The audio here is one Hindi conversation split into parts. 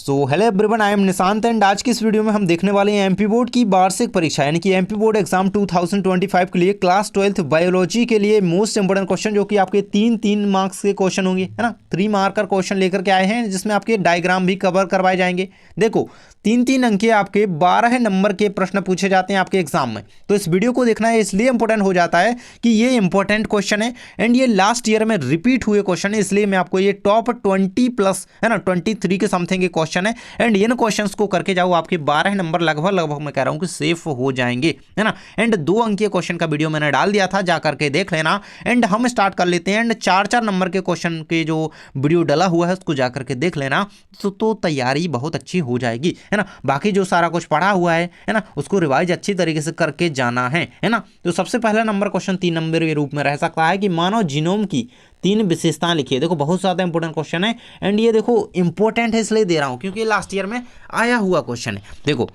So hello everyone, I am Nishant and आज की इस वीडियो में हम देखने वाले हैं एमपी बोर्ड की वार्षिक परीक्षा यानी कि एमपी बोर्ड एग्जाम 2025 के लिए क्लास 12th बायोलॉजी के लिए मोस्ट इंपोर्टेंट क्वेश्चन, जो कि आपके तीन मार्क्स के क्वेश्चन होंगे, है ना। 3 मार्कर क्वेश्चन लेकर के आए हैं जिसमें आपके डायग्राम भी कवर करवाए जाएंगे। देखो, 3 अंक के आपके 12 नंबर के प्रश्न पूछे जाते हैं आपके एग्जाम में, तो इस वीडियो को देखना है इसलिए इंपॉर्टेंट हो जाता है कि ये इंपॉर्टेंट क्वेश्चन है एंड ये लास्ट ईयर में रिपीट हुए क्वेश्चन है, इसलिए मैं आपको ये टॉप 20 प्लस, है ना, 23 के समथिंग के क्वेश्चन है एंड इन क्वेश्चंस को करके जाओ, आपके 12 नंबर लगभग मैं कह रहा हूं कि सेफ हो जाएंगे, है ना। एंड 2 अंकीय क्वेश्चन का वीडियो मैंने डाल दिया था, जा करके देख लेना। एंड हम स्टार्ट कर लेते हैं एंड 4 नंबर के क्वेश्चन के जो वीडियो डाला हुआ है उसको जा करके देख लेना, तो तैयारी बहुत अच्छी हो जाएगी, है ना। बाकी जो सारा कुछ पढ़ा हुआ है ना, उसको रिवाइज अच्छी तरीके से करके जाना है ना। तो सबसे पहला नंबर क्वेश्चन 3 नंबर के रूप में रह सकता है कि मानव जीनोम की 3 विशेषताएं लिखिए। देखो, बहुत ज्यादा इंपॉर्टेंट क्वेश्चन है एंड ये देखो इंपॉर्टेंट है इसलिए दे रहा हूं क्योंकि लास्ट ईयर में आया हुआ क्वेश्चन है। देखो,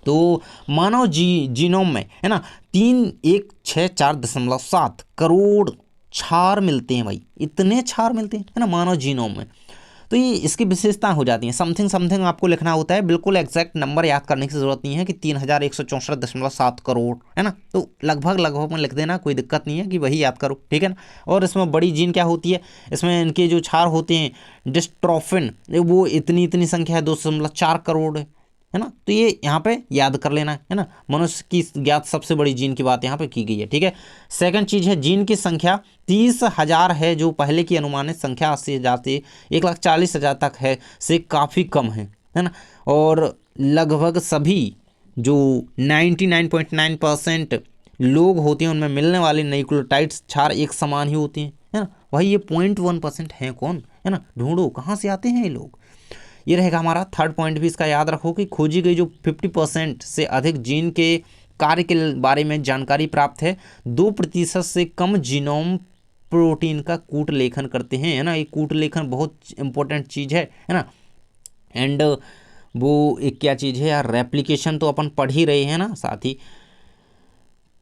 तो मानव जीनोम में, है ना, 3164.7 करोड़ क्षार मिलते हैं भाई, इतने क्षार मिलते हैं, है ना, मानव जीनोम में। तो ये इसकी विशेषता हो जाती है, समथिंग आपको लिखना होता है, बिल्कुल एग्जैक्ट नंबर याद करने की जरूरत नहीं है कि 3164.7 करोड़, है ना। तो लगभग में लिख देना, कोई दिक्कत नहीं है कि वही याद करो, ठीक है ना। और इसमें बड़ी जीन क्या होती है, इसमें इनके जो क्षार होते हैं डिस्ट्रोफिन, वो इतनी संख्या है, 2.4 करोड़ है ना। तो ये यहाँ पे याद कर लेना है ना। मनुष्य की ज्ञात सबसे बड़ी जीन की बात यहाँ पे की गई है, ठीक है। सेकंड चीज है, जीन की संख्या 30,000 है, जो पहले की अनुमानित संख्या 80,000 से 1,40,000 तक है, से काफ़ी कम है ना। और लगभग सभी जो 99.9% लोग होते हैं उनमें मिलने वाले न्यूक्लियोटाइड्स क्षार एक समान ही होते हैं, है ना। वही ये 0.1% है कौन, है ना, ढूंढो कहाँ से आते हैं ये लोग। ये रहेगा हमारा थर्ड पॉइंट भी इसका याद रखो कि खोजी गई जो 50% से अधिक जीन के कार्य के बारे में जानकारी प्राप्त है, 2% से कम जीनोम प्रोटीन का कूट लेखन करते हैं, है ना। ये कूट लेखन बहुत इंपॉर्टेंट चीज़ है ना। एंड वो एक क्या चीज़ है यार, रेप्लिकेशन तो अपन पढ़ ही रहे हैं ना साथ ही।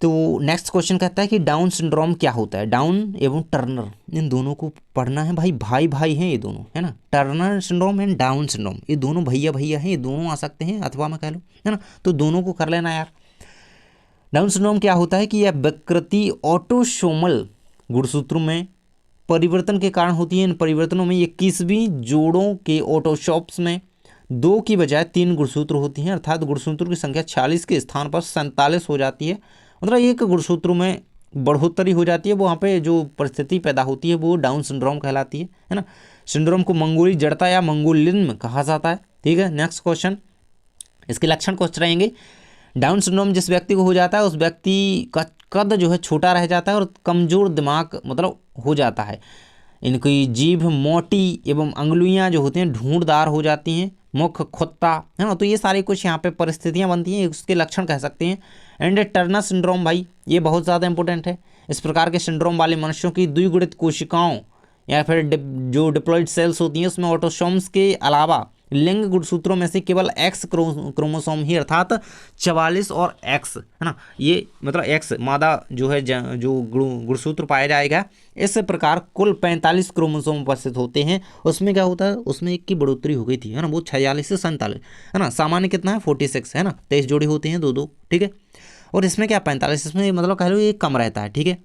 तो नेक्स्ट क्वेश्चन कहता है कि डाउन सिंड्रोम क्या होता है। डाउन एवं टर्नर, इन दोनों को पढ़ना है भाई भाई हैं ये दोनों, है ना। Turner syndrome and down syndrome, ये दोनों भैया हैं, ये दोनों आ सकते हैं अथवा मैं कह लूँ, है ना। तो दोनों को कर लेना यार। डाउन सिंड्रोम क्या होता है कि यह विकृति ऑटोसोमल गुणसूत्रों में परिवर्तन के कारण होती है। इन परिवर्तनों में 21वीं जोड़ों के ऑटोसोम्स में 2 की बजाय 3 गुणसूत्र होती हैं, अर्थात गुणसूत्रों की संख्या 46 के स्थान पर 47 हो जाती है। मतलब एक गुणसूत्र में बढ़ोतरी हो जाती है, वहाँ पे जो परिस्थिति पैदा होती है वो डाउन सिंड्रोम कहलाती है ना। सिंड्रोम को मंगोली जड़ता या मंगोलिज्म कहा जाता है, ठीक है। नेक्स्ट क्वेश्चन, इसके लक्षण कुछ रहेंगे। डाउन सिंड्रोम जिस व्यक्ति को हो जाता है उस व्यक्ति का कद जो है छोटा रह जाता है और कमजोर दिमाग मतलब हो जाता है। इनकी जीभ मोटी एवं अंगुलियां जो होती हैं ढूंढदार हो जाती हैं, मुख खुत्ता, है ना। तो ये सारी कुछ यहाँ पे परिस्थितियाँ बनती हैं, उसके लक्षण कह सकते हैं। एंड टर्नर सिंड्रोम भाई, ये बहुत ज़्यादा इंपॉर्टेंट है। इस प्रकार के सिंड्रोम वाले मनुष्यों की द्विगुणित कोशिकाओं या फिर जो डिप्लॉइड सेल्स होती हैं उसमें ऑटोसोम्स के अलावा लिंग गुणसूत्रों में से केवल एक्स क्रोमोसोम ही, अर्थात 44 और एक्स, है ना, ये मतलब एक्स मादा जो है जो गुणसूत्र पाया जाएगा। इस प्रकार कुल 45 क्रोमोसोम उपस्थित होते हैं। उसमें क्या होता है, उसमें एक की बढ़ोतरी हो गई थी, है ना, वो 46 से 47, है ना। सामान्य कितना है 46, है ना, 23 जोड़े होते हैं, 2 ठीक है। और इसमें क्या 45, इसमें मतलब कह लो ये कम रहता है, ठीक है।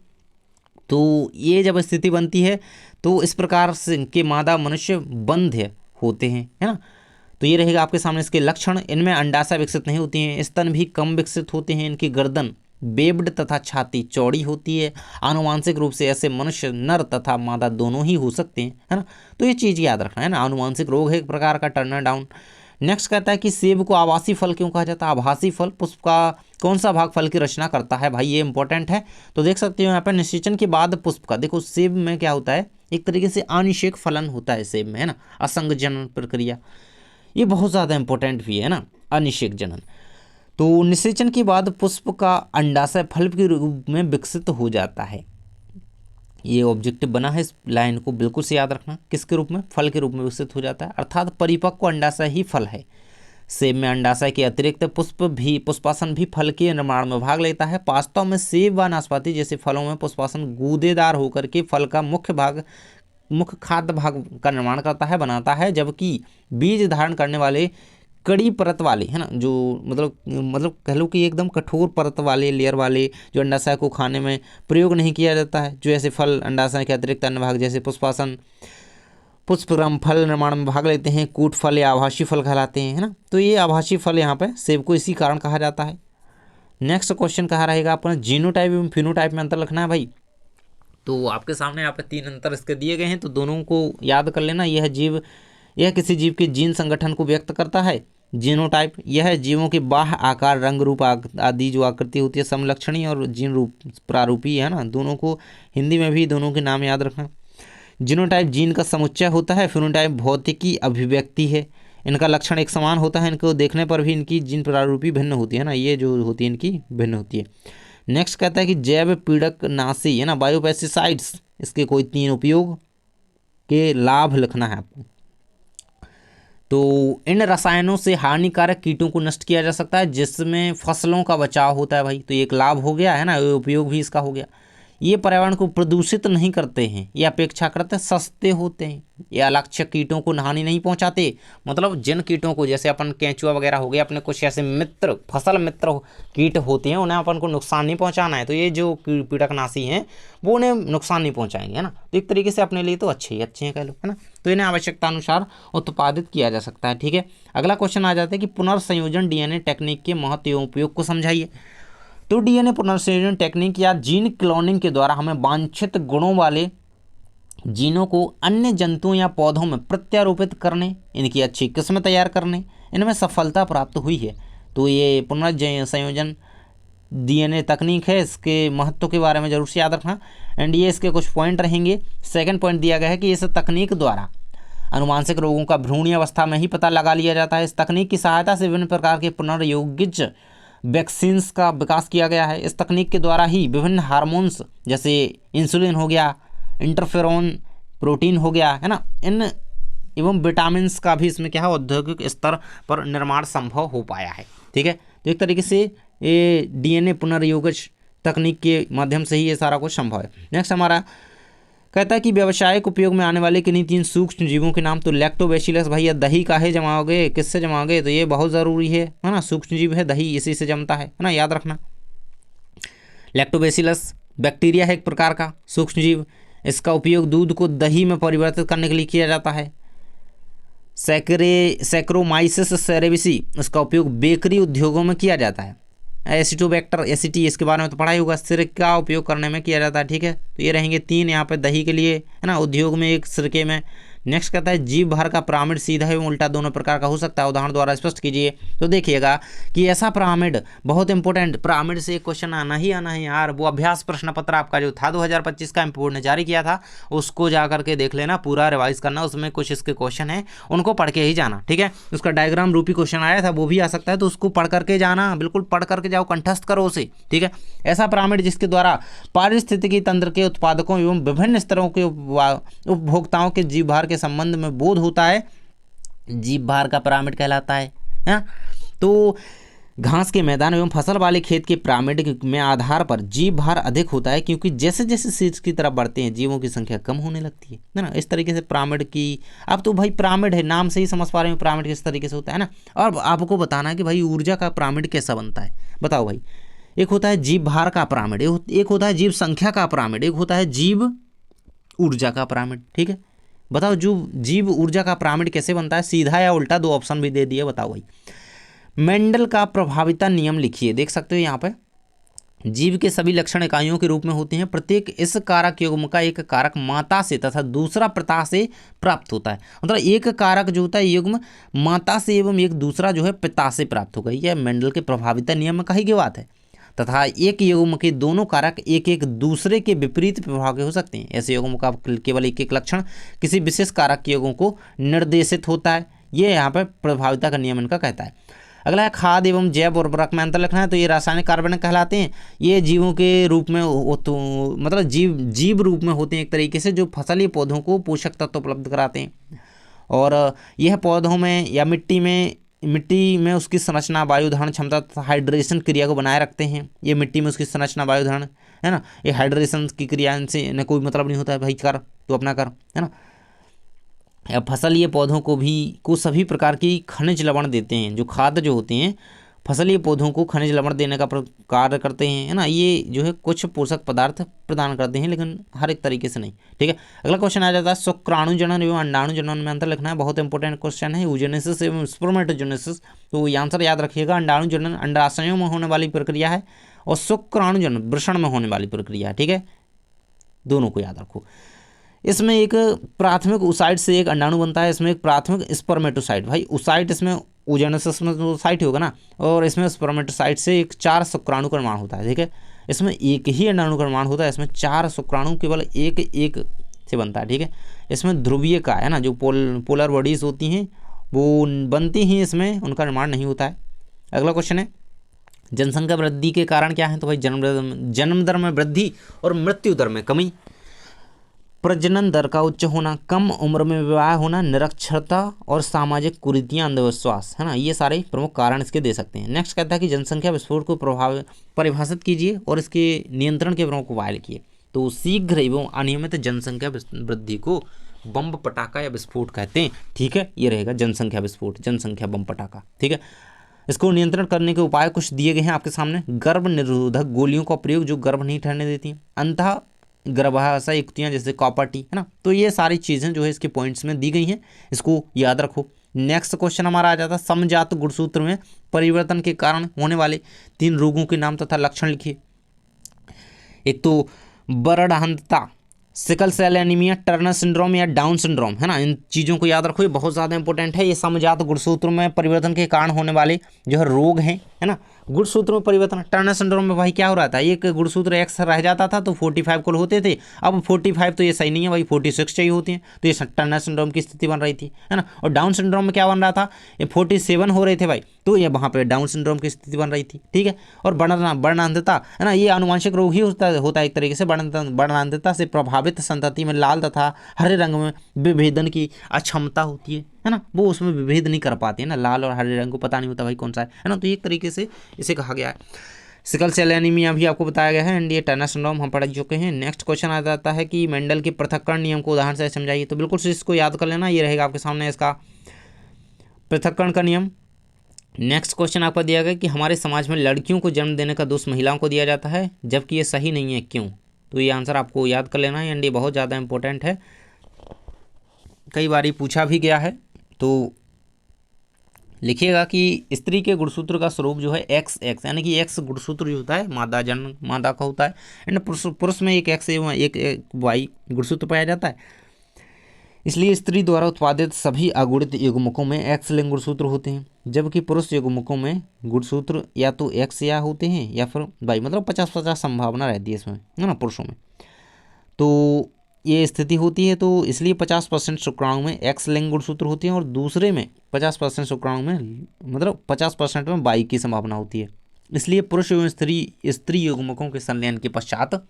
तो ये जब स्थिति बनती है तो इस प्रकार से के मादा मनुष्य बंध्य होते हैं, है ना। तो ये रहेगा आपके सामने इसके लक्षण। इनमें अंडाशय विकसित नहीं होती हैं, स्तन भी कम विकसित होते हैं, इनकी गर्दन बेब्ड तथा छाती चौड़ी होती है। आनुवांशिक रूप से ऐसे मनुष्य नर तथा मादा दोनों ही हो सकते हैं, है ना। तो ये चीज़ याद रखना है ना, आनुवांशिक रोग है एक प्रकार का टर्नर डाउन। नेक्स्ट कहता है कि सेब को आवासी फल क्यों कहा जाता है। आभासी फल, पुष्प का कौन सा भाग फल की रचना करता है भाई, ये इंपॉर्टेंट है। तो देख सकते हो यहाँ पर निषेचन के बाद पुष्प का, देखो सेब में क्या होता है, एक तरीके से अनिषेक फलन होता है सेब में, है ना, असंग जनन प्रक्रिया, ये बहुत ज़्यादा इंपॉर्टेंट भी है ना, अनिषेक जनन। तो निषेचन के बाद पुष्प का अंडाशय फल के रूप में विकसित हो जाता है। ये ऑब्जेक्टिव बना है, इस लाइन को बिल्कुल से याद रखना, किसके रूप में, फल के रूप में विकसित हो जाता है, अर्थात परिपक्व अंडाशय ही फल है। सेब में अंडाशय के अतिरिक्त पुष्पासन भी फल के निर्माण में भाग लेता है। वास्तव में सेब व नाशपाती जैसे फलों में पुष्पासन गूदेदार होकर के फल का मुख्य भाग मुख्य खाद्य भाग का निर्माण करता है, बनाता है, जबकि बीज धारण करने वाले कड़ी परत वाले, है ना, जो मतलब कह लो कि एकदम कठोर परत वाले लेयर वाले जो अंडाशय को खाने में प्रयोग नहीं किया जाता है, जो ऐसे फल अंडाशय के अतिरिक्त अन्य भाग जैसे पुष्पासन, पुष्पक्रम फल निर्माण में भाग लेते हैं, कूट फल या आभासी फल कहलाते हैं, है ना। तो ये आभासी फल यहाँ पे सेब को इसी कारण कहा जाता है। नेक्स्ट क्वेश्चन कहा रहेगा अपना जीनोटाइप एवं फिनोटाइप में अंतर लिखना है भाई। तो आपके सामने यहाँ पे 3 अंतर इसके दिए गए हैं, तो दोनों को याद कर लेना। यह किसी जीव के जीन संगठन को व्यक्त करता है। जीनोटाइप यह जीवों के बाह्य आकार, रंग, रूप आदि जो आकृति होती है समलक्षणी, और जीन रूप प्रारूपी, है ना। दोनों को हिंदी में भी दोनों के नाम याद रखना। जीनोटाइप जीन का समुच्चय होता है, फिनोटाइप भौतिकी अभिव्यक्ति है। इनका लक्षण एक समान होता है, इनको देखने पर भी इनकी जीन प्रारूपी भिन्न होती है ना, ये जो होती है इनकी भिन्न होती है। नेक्स्ट कहता है कि जैव पीड़क नाशी, है ना, बायोपेस्टिसाइड्स, इसके कोई 3 उपयोग के लाभ लिखना है आपको। तो इन रसायनों से हानिकारक कीटों को नष्ट किया जा सकता है, जिसमें फसलों का बचाव होता है भाई। तो ये एक लाभ हो गया, है ना, ये उपयोग भी इसका हो गया। ये पर्यावरण को प्रदूषित नहीं करते हैं, ये अपेक्षाकृत सस्ते होते हैं, ये अलक्ष्य कीटों को हानि नहीं पहुंचाते। मतलब जिन कीटों को, जैसे अपन केंचुआ वगैरह हो गया, अपने कुछ ऐसे मित्र, फसल मित्र कीट होते हैं, उन्हें अपन को नुकसान नहीं पहुंचाना है। तो ये जो पीड़कनाशी हैं वो उन्हें नुकसान नहीं पहुंचाएंगे, है ना। तो एक तरीके से अपने लिए तो अच्छे हैं कह लो, है ना। तो इन्हें आवश्यकता अनुसार उत्पादित किया जा सकता है, ठीक है। अगला क्वेश्चन आ जाता है कि पुनर्संयोजन डीएनए टेक्निक के महत्व एवं उपयोग को समझाइए। तो डीएनए पुनर्संयोजन टेक्निक या जीन क्लोनिंग के द्वारा हमें वांछित गुणों वाले जीनों को अन्य जंतुओं या पौधों में प्रत्यारोपित करने, इनकी अच्छी किस्म तैयार करने, इनमें सफलता प्राप्त हुई है। तो ये पुनर्संयोजन डीएनए तकनीक है, इसके महत्व के बारे में जरूर से याद रखना। एंड ये इसके कुछ पॉइंट रहेंगे। सेकंड पॉइंट दिया गया है कि इस तकनीक द्वारा अनुवांशिक रोगों का भ्रूणीय अवस्था में ही पता लगा लिया जाता है। इस तकनीक की सहायता से विभिन्न प्रकार के पुनर्योगिज वैक्सीन्स का विकास किया गया है। इस तकनीक के द्वारा ही विभिन्न हार्मोन्स जैसे इंसुलिन हो गया, इंटरफेरोन प्रोटीन हो गया, है ना, इन एवं विटामिन्स का भी इसमें क्या है, औद्योगिक स्तर पर निर्माण संभव हो पाया है, ठीक है। तो एक तरीके से ये डीएनए पुनर्योगज तकनीक के माध्यम से ही ये सारा कुछ संभव है। नेक्स्ट हमारा कहता है कि व्यावसायिक उपयोग में आने वाले किन्हीं 3 सूक्ष्म जीवों के नाम। तो लैक्टोबैसिलस भाई, ये दही काहे जमाओगे, किससे जमाओगे, तो ये बहुत ज़रूरी है ना। सूक्ष्म जीव है, दही इसी से जमता है ना, याद रखना। लैक्टोबैसिलस बैक्टीरिया है एक प्रकार का सूक्ष्म जीव, इसका उपयोग दूध को दही में परिवर्तित करने के लिए किया जाता है। सैक्रोमाइसिस सेरेविसी, इसका उपयोग बेकरी उद्योगों में किया जाता है। एसिटोबैक्टर एसिटी, इसके बारे में तो पढ़ा ही होगा, सिरके का उपयोग करने में किया जाता है, ठीक है। तो ये रहेंगे 3 यहाँ पे दही के लिए, है ना, उद्योग में, एक सिरके में। नेक्स्ट कहता है जीव भार का पिरामिड सीधा एवं उल्टा दोनों प्रकार का हो सकता है, उदाहरण द्वारा स्पष्ट कीजिए। तो देखिएगा कि ऐसा पिरामिड, बहुत इंपॉर्टेंट, पिरामिड से क्वेश्चन आना ही आना है यार। वो अभ्यास प्रश्न पत्र आपका जो था 2025 का बोर्ड ने जारी किया था, उसको जा करके देख लेना, पूरा रिवाइज करना, उसमें कुछ इसके क्वेश्चन है, उनको पढ़ के ही जाना, ठीक है। उसका डायग्राम रूपी क्वेश्चन आया था, वो भी आ सकता है, तो उसको पढ़ करके जाना, बिल्कुल पढ़ करके जाओ, कंठस्थ करो उसे, ठीक है। ऐसा पिरामिड जिसके द्वारा पारिस्थितिकी तंत्र के उत्पादकों एवं विभिन्न स्तरों के उपभोक्ताओं के जीव भार के संबंध में बोध होता है, जीव भार का पिरामिड कहलाता है। तो घास के मैदान एवं फसल वाले खेत के पिरामिड में आधार पर जीव भार अधिक होता है, क्योंकि जैसे जैसे शीर्ष की तरफ बढ़ते हैं जीवों की संख्या कम होने लगती है ना। इस तरीके से पिरामिड की, अब तो भाई पिरामिड है, नाम से ही समझ पा रहे हो पिरामिड किस तरीके से होता है ना। और आपको बताना है कि भाई ऊर्जा का पिरामिड कैसा बनता है, बताओ भाई। एक होता है जीव भार का पिरामिड, एक होता है जीव संख्या का पिरामिड, एक होता है जीव ऊर्जा का पिरामिड, ठीक है। बताओ जो जीव ऊर्जा का पिरामिड कैसे बनता है, सीधा या उल्टा, 2 ऑप्शन भी दे दिए, बताओ भाई। मेंडल का प्रभाविता नियम लिखिए, देख सकते हो यहाँ पे। जीव के सभी लक्षण इकाइयों के रूप में होते हैं, प्रत्येक इस कारक युग्म का एक कारक माता से तथा दूसरा पिता से प्राप्त होता है। मतलब एक कारक जो होता है युग्म माता से एवं एक दूसरा जो है पिता से प्राप्त होगा, यह मेंडल के प्रभाविता नियम में कही गई बात है। तथा एक युग्म के दोनों कारक एक एक दूसरे के विपरीत प्रभाव के हो सकते हैं। ऐसे युग्म का केवल एक एक लक्षण किसी विशेष कारक के युग्म को निर्देशित होता है, ये यहाँ पर प्रभाविता का नियम इनका कहता है। अगला है खाद एवं जैव उर्वरक में अंतर लिखना है। तो ये रासायनिक कार्बनिक कहलाते हैं, ये जीवों के रूप में तो मतलब जीव रूप में होते हैं एक तरीके से, जो फसली पौधों को पोषक तत्व उपलब्ध कराते हैं। और यह पौधों में या मिट्टी में उसकी संरचना, वायुधारण क्षमता तथा हाइड्रेशन क्रिया को बनाए रखते हैं। ये मिट्टी में उसकी संरचना, वायुधारण है ना। ये हाइड्रेशन की क्रिया इनसे इन्हें कोई मतलब नहीं होता है, भाई कर तो अपना कर, है ना। फसलीय पौधों को सभी प्रकार की खनिज लवण देते हैं, जो खाद जो होते हैं फसलीय पौधों को खनिज लवण देने का कार्य करते हैं, है ना। ये जो है कुछ पोषक पदार्थ प्रदान करते हैं, लेकिन हर एक तरीके से नहीं, ठीक है। अगला क्वेश्चन आ जाता है शुक्राणु जनन एवं अंडाणु जनन में अंतर लिखना है, बहुत इंपॉर्टेंट क्वेश्चन है। यूजेनेसिस एवं स्पर्मेटोजेनेसिस, तो ये आंसर याद रखिएगा। अंडाणु जनन अंडाशयों में होने वाली प्रक्रिया है और शुक्राणु जनन वृषण में होने वाली प्रक्रिया है, ठीक है। दोनों को याद रखो। इसमें एक प्राथमिक ओसाइट से एक अंडाणु बनता है, इसमें एक प्राथमिक स्पर्मेटोसाइट, भाई ओसाइट इसमें ओजेनेसिस में तो साइट होगा ना, और इसमें स्पर्मेटोसाइट से एक 4 शुक्राणु का निर्माण होता है, ठीक है। इसमें एक ही अंडाणु का निर्माण होता है, इसमें 4 शुक्राणु केवल एक एक से बनता है, ठीक है। इसमें ध्रुवीय का है ना, जो पोलर बॉडीज होती हैं वो बनती हैं, इसमें उनका निर्माण नहीं होता है। अगला क्वेश्चन है जनसंख्या वृद्धि के कारण क्या है, तो भाई जन्म दर में वृद्धि और मृत्यु दर में कमी, प्रजनन दर का उच्च होना, कम उम्र में विवाह होना, निरक्षरता और सामाजिक कुरीतियां, अंधविश्वास, है ना। ये सारे प्रमुख कारण इसके दे सकते हैं। नेक्स्ट कहता है कि जनसंख्या विस्फोट को परिभाषित कीजिए और इसके नियंत्रण के प्रमुख उपाय लिखिए। तो शीघ्र एवं अनियमित जनसंख्या वृद्धि को बम पटाखा या विस्फोट कहते हैं, ठीक है। ये रहेगा जनसंख्या विस्फोट, जनसंख्या बम पटाखा, ठीक है। इसको नियंत्रण करने के उपाय कुछ दिए गए हैं आपके सामने। गर्भ निरोधक गोलियों का प्रयोग जो गर्भ नहीं ठहरने देती हैं, अंतः गर्भाशय युक्तियाँ जैसे कॉपर टी, है ना। तो ये सारी चीज़ें जो है इसके पॉइंट्स में दी गई हैं, इसको याद रखो। नेक्स्ट क्वेश्चन हमारा आ जाता है समजात गुणसूत्र में परिवर्तन के कारण होने वाले 3 रोगों के नाम तथा लक्षण लिखिए। एक तो बर्डहंतता, sickle cell anemia, Turner syndrome या डाउन सिंड्रोम, है ना। इन चीज़ों को याद रखो, ये बहुत ज़्यादा इंपॉर्टेंट है। ये समजात गुणसूत्र में परिवर्तन के कारण होने वाले जो है रोग हैं, है ना। गुणसूत्र में परिवर्तन, टर्नर सिंड्रोम में भाई क्या हो रहा था, एक गुणसूत्र एक्स रह जाता था तो 45 कुल होते थे, अब 45 तो ये सही नहीं है भाई, 46 चाहिए होती हैं, तो ये टर्नर सिंड्रोम की स्थिति बन रही थी, है ना। और डाउन सिंड्रोम में क्या बन रहा था, ये 47 हो रहे थे भाई, तो ये वहाँ पे डाउन सिंड्रोम की स्थिति बन रही थी, ठीक है। और वर्णांधता, है ना, ये आनुवंशिक रोग ही होता है एक तरीके से। वर्णांधता से प्रभावित संतति में लाल तथा हरे रंग में विभेदन की अक्षमता होती है ना, वो उसमें विभेद नहीं कर पाते हैं ना, लाल और हरे रंग को पता नहीं होता भाई कौन सा है ना। तो एक तरीके से इसे कहा गया है। सिकल सेल एनीमिया भी आपको बताया गया है, एंड ये टर्नर सिंड्रोम हम पढ़ चुके हैं। नेक्स्ट क्वेश्चन आ जाता है कि मेंडल के पृथक्करण नियम को उदाहरण से समझाइए। तो बिल्कुल से इसको याद कर लेना, ये रहेगा आपके सामने इसका पृथक्करण का नियम। नेक्स्ट क्वेश्चन आपको दिया गया कि हमारे समाज में लड़कियों को जन्म देने का दोष महिलाओं को दिया जाता है, जबकि ये सही नहीं है, क्यों। तो ये आंसर आपको याद कर लेना है, एंड ये बहुत ज़्यादा इंपॉर्टेंट है, कई बार पूछा भी गया है। तो लिखिएगा कि स्त्री के गुणसूत्र का स्वरूप जो है XX, यानी कि X गुणसूत्र जो होता है मादा जन्म मादा का होता है, एंड पुरुष में एक X एवं एक Y गुणसूत्र पाया जाता है। इसलिए स्त्री द्वारा उत्पादित सभी अगुणित युग्मकों में X लिंग गुणसूत्र होते हैं, जबकि पुरुष युग्मकों में गुणसूत्र या तो X या होते हैं या फिर Y, मतलब 50-50 संभावना रहती है इसमें, है ना, पुरुषों में। तो ये स्थिति होती है, तो इसलिए 50% शुक्राणु में X लिंग गुणसूत्र होते हैं और दूसरे में 50% शुक्राणु में, मतलब 50% में Y की संभावना होती है। इसलिए पुरुष एवं स्त्री युग्मकों के संलयन के पश्चात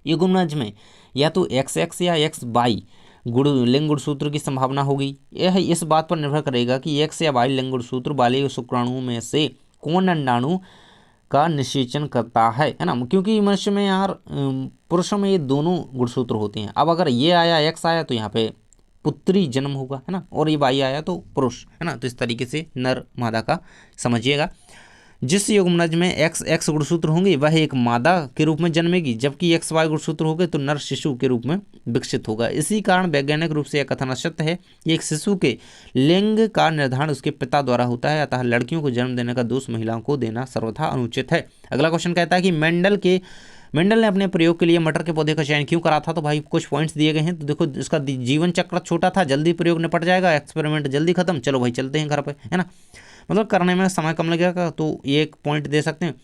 युग्मनज में या तो XX या XY लिंग गुणसूत्र की संभावना होगी। यह इस बात पर निर्भर करेगा कि X या Y लिंग गुणसूत्र वाले शुक्राणुओं में से कौन अंडाणु का निषेचन करता है ना, क्योंकि मनुष्य में यार पुरुषों में ये दोनों गुणसूत्र होते हैं। अब अगर ये आया X आया तो यहाँ पे पुत्री जन्म होगा, है ना, और ये Y आया तो पुरुष, है ना। तो इस तरीके से नर मादा का समझिएगा। जिस युग्मनज में XX गुणसूत्र होंगे वह एक मादा के रूप में जन्मेगी, जबकि XY गुणसूत्र होंगे तो नर शिशु के रूप में विकसित होगा। इसी कारण वैज्ञानिक रूप से यह कथन सत्य है कि एक शिशु के लिंग का निर्धारण उसके पिता द्वारा होता है, अतः लड़कियों को जन्म देने का दोष महिलाओं को देना सर्वथा अनुचित है। अगला क्वेश्चन कहता है कि मेंडल ने अपने प्रयोग के लिए मटर के पौधे का चयन क्यों करा था। तो भाई कुछ पॉइंट्स दिए गए हैं, तो देखो इसका जीवन चक्र छोटा था, जल्दी प्रयोग निपट जाएगा, एक्सपेरिमेंट जल्दी खत्म, चलो भाई चलते हैं घर पे, है ना, मतलब करने में समय कम लगेगा, तो ये एक पॉइंट दे सकते हैं।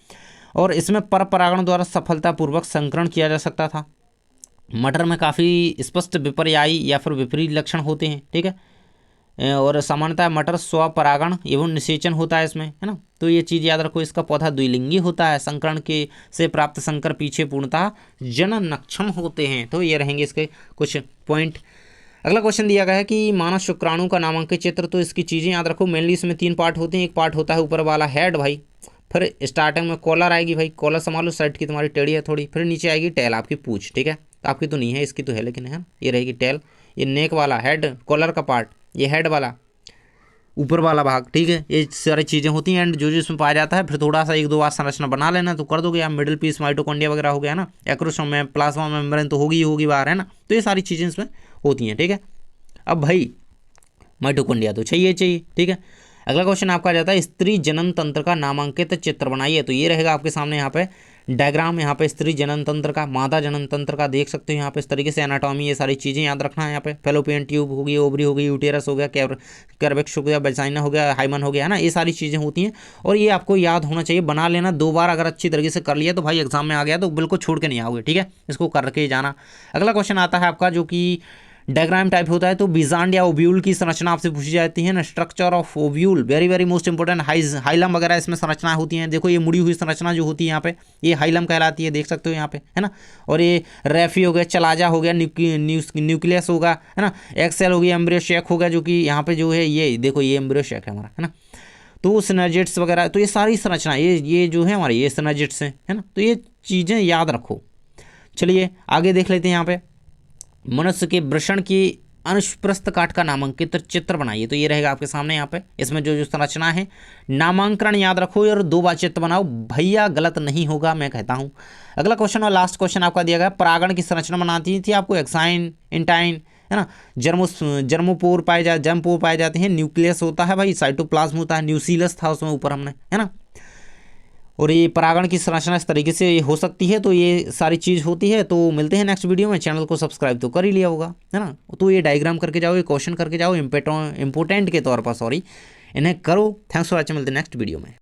और इसमें पर परागण द्वारा सफलतापूर्वक संकरण किया जा सकता था। मटर में काफ़ी स्पष्ट विपर्यायी या फिर विपरीत लक्षण होते हैं, ठीक है, और सामान्यतः मटर स्वपरागण एवं निषेचन होता है इसमें, है ना। तो ये चीज़ याद रखो, इसका पौधा द्विलिंगी होता है, संकरण के से प्राप्त संकर पीछे पूर्णतः जननक्षम होते हैं। तो ये रहेंगे इसके कुछ पॉइंट। अगला क्वेश्चन दिया गया है कि मानव शुक्राणु का नामांकित चित्र। तो इसकी चीज़ें याद रखो, मेनली इसमें 3 पार्ट होते हैं। एक पार्ट होता है ऊपर वाला हेड भाई, फिर स्टार्टिंग में कॉलर आएगी भाई, कॉलर संभालो, शर्ट की तुम्हारी टेढ़ी है थोड़ी, फिर नीचे आएगी टेल आपकी पूछ, ठीक है, तो आपकी तो नहीं है, इसकी तो है लेकिन है, ये रहेगी टेल, ये नेक वाला हेड, कॉलर का पार्ट, ये हेड वाला ऊपर वाला भाग, ठीक है, ये सारी चीज़ें होती हैं एंड जो जो इसमें पाया जाता है, फिर थोड़ा सा एक दो बार संरचना बना लेना तो कर दोगे आप। मिडिल पीस माइटोकॉन्ड्रिया वगैरह हो गया ना, एक्रोसोम में प्लाज्मा मेम्ब्रेन तो होगी ही होगी बाहर, है ना, तो ये सारी चीज़ें इसमें होती हैं, ठीक है। अब भाई माइटोकॉन्ड्रिया तो चाहिए, ठीक है। अगला क्वेश्चन आपका आ जाता है स्त्री जनन तंत्र का नामांकित चित्र बनाइए, तो ये रहेगा आपके सामने यहाँ पे डायग्राम, यहाँ पे स्त्री जनन तंत्र का, मादा जनन तंत्र का देख सकते हो यहाँ पे इस तरीके से एनाटॉमी, ये सारी चीज़ें याद रखना है। यहाँ पे फेलोपियन ट्यूब होगी, ओवरी होगी, यूटेरस हो गया, कैर्वेक्स हो गया, वेजाइना हो गया, हाइमन हो गया, है ना, ये सारी चीज़ें होती हैं और ये आपको याद होना चाहिए, बना लेना 2 बार, अगर अच्छी तरीके से कर लिया तो भाई एग्जाम में आ गया तो बिल्कुल छोड़ के नहीं आओगे, ठीक है, इसको करके जाना। अगला क्वेश्चन आता है आपका जो कि डायग्राम टाइप होता है, तो बिजांड या ओव्यूल की संरचना आपसे पूछी जाती है ना, structure of ovule, very very most important, hilum वगैरह इसमें संरचनाएं होती हैं। देखो ये मुड़ी हुई संरचना जो होती है यहाँ पे, ये हाइलम कहलाती है, देख सकते हो यहाँ पे, है ना। और ये रेफी हो गया, चलाजा हो गया, न्यूक्लियस होगा, है ना, एक्सेल हो गया, एम्ब्रियो शेक होगा, जो कि यहाँ पे जो है ये देखो ये एम्ब्रियो शेक है हमारा, है ना। तो सिनर्जिट्स वगैरह, तो ये सारी संरचना ये जो है हमारे ये सिनर्जिट्स हैं, है ना, तो ये चीज़ें याद रखो। चलिए आगे देख लेते हैं। यहाँ पे मनुष्य के वृषण की अनुप्रस्थ काट का नामांकित चित्र बनाइए, तो ये रहेगा आपके सामने यहाँ पे, इसमें जो जो संरचना है नामांकन याद रखो और 2 बार चित्र बनाओ भैया, गलत नहीं होगा मैं कहता हूँ। अगला क्वेश्चन और लास्ट क्वेश्चन आपका दिया गया, परागण की संरचना बनाती थी आपको एक्साइन, इंटाइन, है ना, जर्मोपोर पाए जाते हैं, न्यूक्लियस होता है भाई, साइटोप्लाज्म होता है, न्यूक्लियस था उसमें ऊपर हमने, है ना। और ये परागण की संरचना इस तरीके से हो सकती है, तो ये सारी चीज़ होती है। तो मिलते हैं नेक्स्ट वीडियो में, चैनल को सब्सक्राइब तो कर ही लिया होगा, है ना। तो ये डायग्राम करके जाओ, ये क्वेश्चन करके जाओ, इंपोर्टेंट के तौर पर, सॉरी, इन्हें करो। थैंक्स फॉर वॉचिंग, मिलते हैं नेक्स्ट वीडियो में।